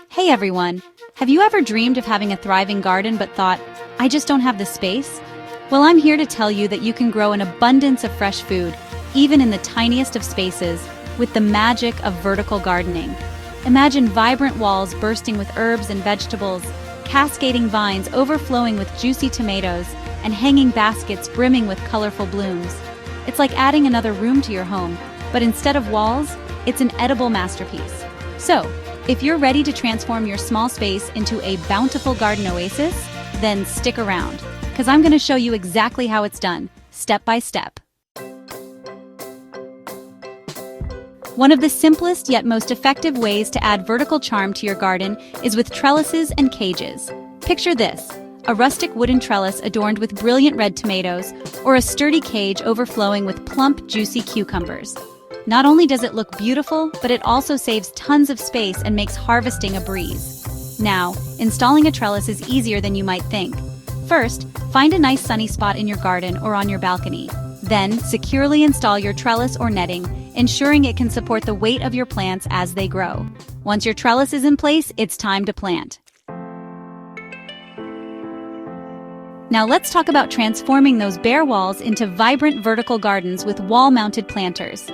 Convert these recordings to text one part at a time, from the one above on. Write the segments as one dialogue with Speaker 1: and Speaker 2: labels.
Speaker 1: Hey everyone! Have you ever dreamed of having a thriving garden but thought, I just don't have the space? Well, I'm here to tell you that you can grow an abundance of fresh food, even in the tiniest of spaces, with the magic of vertical gardening. Imagine vibrant walls bursting with herbs and vegetables, cascading vines overflowing with juicy tomatoes, and hanging baskets brimming with colorful blooms. It's like adding another room to your home, but instead of walls, it's an edible masterpiece. So, if you're ready to transform your small space into a bountiful garden oasis, then stick around, because I'm going to show you exactly how it's done, step by step. One of the simplest yet most effective ways to add vertical charm to your garden is with trellises and cages. Picture this: a rustic wooden trellis adorned with brilliant red tomatoes, or a sturdy cage overflowing with plump, juicy cucumbers. Not only does it look beautiful, but it also saves tons of space and makes harvesting a breeze. Now, installing a trellis is easier than you might think. First, find a nice sunny spot in your garden or on your balcony. Then, securely install your trellis or netting, ensuring it can support the weight of your plants as they grow. Once your trellis is in place, it's time to plant. Now let's talk about transforming those bare walls into vibrant vertical gardens with wall-mounted planters.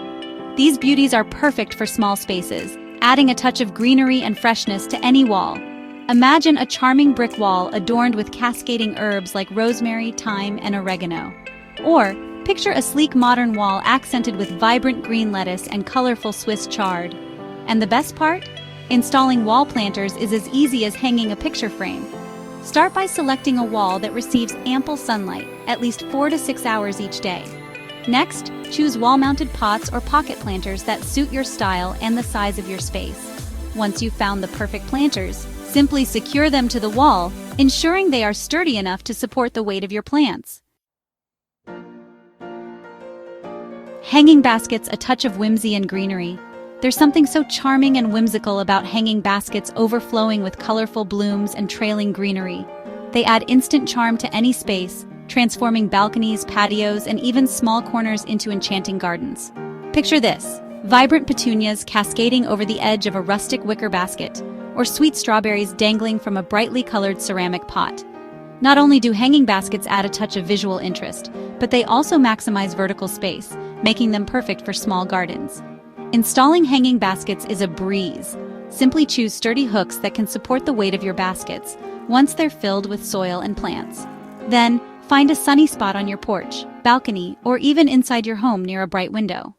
Speaker 1: These beauties are perfect for small spaces, adding a touch of greenery and freshness to any wall. Imagine a charming brick wall adorned with cascading herbs like rosemary, thyme, and oregano. Or, picture a sleek modern wall accented with vibrant green lettuce and colorful Swiss chard. And the best part? Installing wall planters is as easy as hanging a picture frame. Start by selecting a wall that receives ample sunlight, at least 4 to 6 hours each day. Next, choose wall-mounted pots or pocket planters that suit your style and the size of your space. Once you've found the perfect planters, simply secure them to the wall, ensuring they are sturdy enough to support the weight of your plants. Hanging baskets, a touch of whimsy and greenery. There's something so charming and whimsical about hanging baskets overflowing with colorful blooms and trailing greenery. They add instant charm to any space, transforming balconies, patios, and even small corners into enchanting gardens. Picture this: vibrant petunias cascading over the edge of a rustic wicker basket, or sweet strawberries dangling from a brightly colored ceramic pot. Not only do hanging baskets add a touch of visual interest, but they also maximize vertical space, making them perfect for small gardens. Installing hanging baskets is a breeze. Simply choose sturdy hooks that can support the weight of your baskets once they're filled with soil and plants. Then, find a sunny spot on your porch, balcony, or even inside your home near a bright window.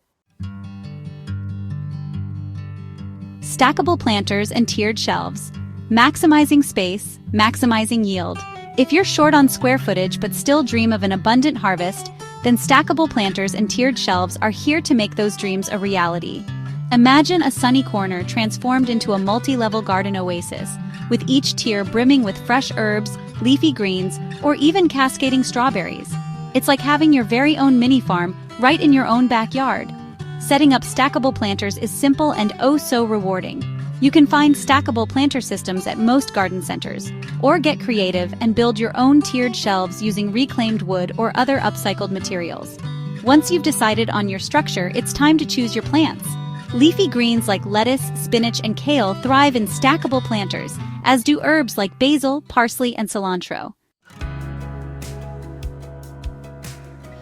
Speaker 1: Stackable planters and tiered shelves. Maximizing space, maximizing yield. If you're short on square footage but still dream of an abundant harvest, then stackable planters and tiered shelves are here to make those dreams a reality. Imagine a sunny corner transformed into a multi-level garden oasis, with each tier brimming with fresh herbs, leafy greens, or even cascading strawberries. It's like having your very own mini farm right in your own backyard. Setting up stackable planters is simple and oh so rewarding. You can find stackable planter systems at most garden centers, or get creative and build your own tiered shelves using reclaimed wood or other upcycled materials. Once you've decided on your structure, it's time to choose your plants. Leafy greens like lettuce, spinach, and kale thrive in stackable planters, as do herbs like basil, parsley, and cilantro.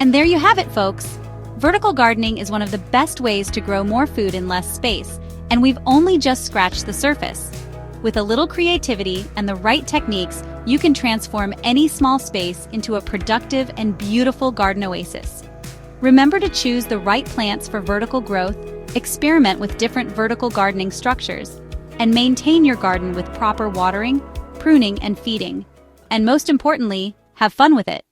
Speaker 1: And there you have it, folks! Vertical gardening is one of the best ways to grow more food in less space, and we've only just scratched the surface. With a little creativity and the right techniques, you can transform any small space into a productive and beautiful garden oasis. Remember to choose the right plants for vertical growth, experiment with different vertical gardening structures, and maintain your garden with proper watering, pruning, and feeding. And most importantly, have fun with it.